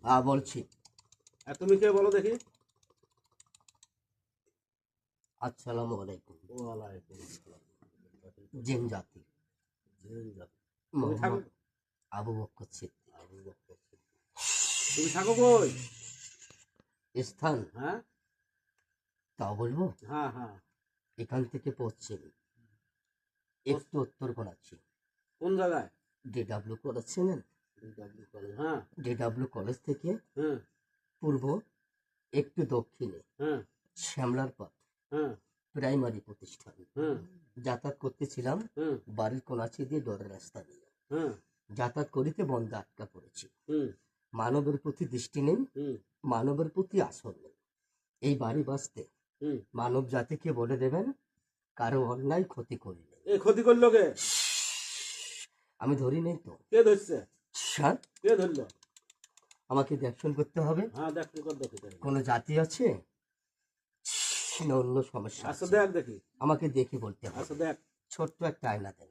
বলছি। তুমি কে বলো দেখি? আসসালামু আলাইকুম। ওয়ালাইকুম আসসালাম। জিন জাতি জিন জাতি। তুমি থাকো মোহাম্মদ আবু বকর সিদ্দিক। আবু বকর সিদ্দিক। তুমি থাকো কই? স্থান হ্যাঁ তাও বলবো। হ্যাঁ হ্যাঁ। এখান থেকে পশ্চিম একটু উত্তর করাচ্ছি। কোন জায়গায়? ডিডাব্লিউ কলেজ চেনেন? DW college. হ্যাঁ ডিডাব্লিউ কলেজ থেকে হ্যাঁ পূর্ব একটু দক্ষিণে হ্যাঁ শ্যামলার পথ হ্যাঁ প্রাইমারি প্রতিষ্ঠান। হ্যাঁ যাতায়াত করতেছিলাম হ্যাঁ বাড়ির কোনাচি দিয়ে ডরের রাস্তা দিয়ে। হ্যাঁ যাতায়াত করিতে বন্ধ আটকা পড়েছি। হুম মানবের প্রতি দৃষ্টি নেই, হুম মানবের প্রতি আসর নেই। এই বাড়ি বাঁচতে হুম। মানব জাতিকে বলে দেবেন কারো অন্যায় ক্ষতি করি নেই। এই ক্ষতি করলো কে? আমি ধরি নেই তো। কে ধরছে? স্যার কে ধরলো? আমাকে দেখশন করতে হবে। হ্যাঁ দেখ কর দেখি। কোনো জাতি আছে না অন্য সমস্যা আচ্ছা আছে? দেখ দেখি। আমাকে দেখে বলতে হবে। আচ্ছা দেখ। ছোট্ট একটা আয়না দেন।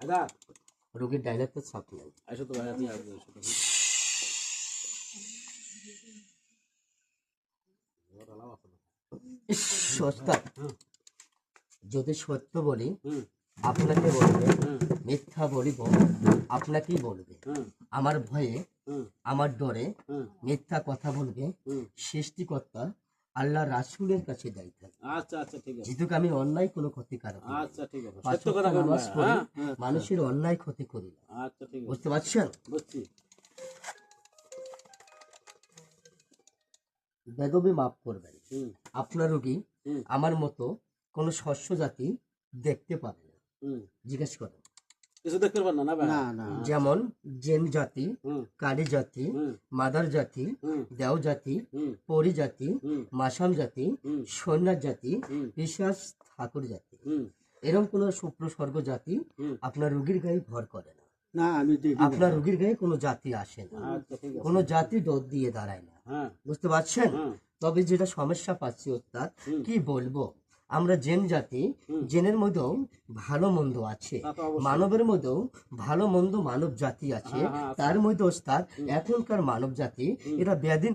আদা রোগীর ডাইনাতে ছাপ নেই। আইসো তো ভাই, তুমি আসবে এসো দেখি। সস্তা হুম যদি সত্য বলি হুম আপনাকে বলবে, হুম মিথ্যা বলিব আপনাকেই বলবে। হুম আমার ভয়ে হুম আমার ডরে হুম মিথ্যা কথা বলবে হুম। সৃষ্টিকর্তা আল্লাহ রাসূলের কাছে দায়িত্ব। আচ্ছা আচ্ছা ঠিক আছে। যেহেতু আমি অন্যায় কোনো ক্ষতিকারক নই। আচ্ছা ঠিক আছে। পাঁচ সত্য কথা ওয়াক্ত বলবা। নামাজ পড়ি, হ্যাঁ হ্যাঁ মানুষের অন্যায় ক্ষতি করি না। আচ্ছা ঠিক আছে। বুঝতে পারছেন? বুঝছি। বেদবি মাফ করবেন। হুম আপনার রোগী হুম আমার মতো কোনো শস্য জাতি দেখতে পারে না। হুম। জিজ্ঞেস করেন। কিছু দেখতে পার না না ভাই? যেমন জেন জাতি, হুম কালী জাতি, হুম মাদার জাতি, হুম দেও জাতি, হুম পরি জাতি, হুম মাসাম জাতি, হুম সন্ন্যাস জাতি, হুম বিশ্বাস ঠাকুর জাতি, হুম এরকম কোনো সুপ্রসর্গ জাতি হুম। আপনার রোগীর গায়ে ভর করে না। না আমি আপনার রোগীর গায়ে কোনো জাতি আসে না, আচ্ছা ঠিক আছে। কোনো জাতি ডোজ দিয়ে দাঁড়ায় না। হ্যাঁ বুঝতে পারছেন? হ্যাঁ তবে যেটা সমস্যা পাচ্ছি ওস্তাদ, হুম। কি বলবো, আমরা জেন জাতি, হুম। জেনের মধ্যেও ভালো মন্দ আছে, তা তো অবশ্যই। মানবের মধ্যেও ভালো মন্দ মানব জাতি আছে। হ্যাঁ, হ্যাঁ, আছে। তার মধ্যে ওস্তাদ হুম। এখনকার মানব জাতি হুম। এরা বেদিন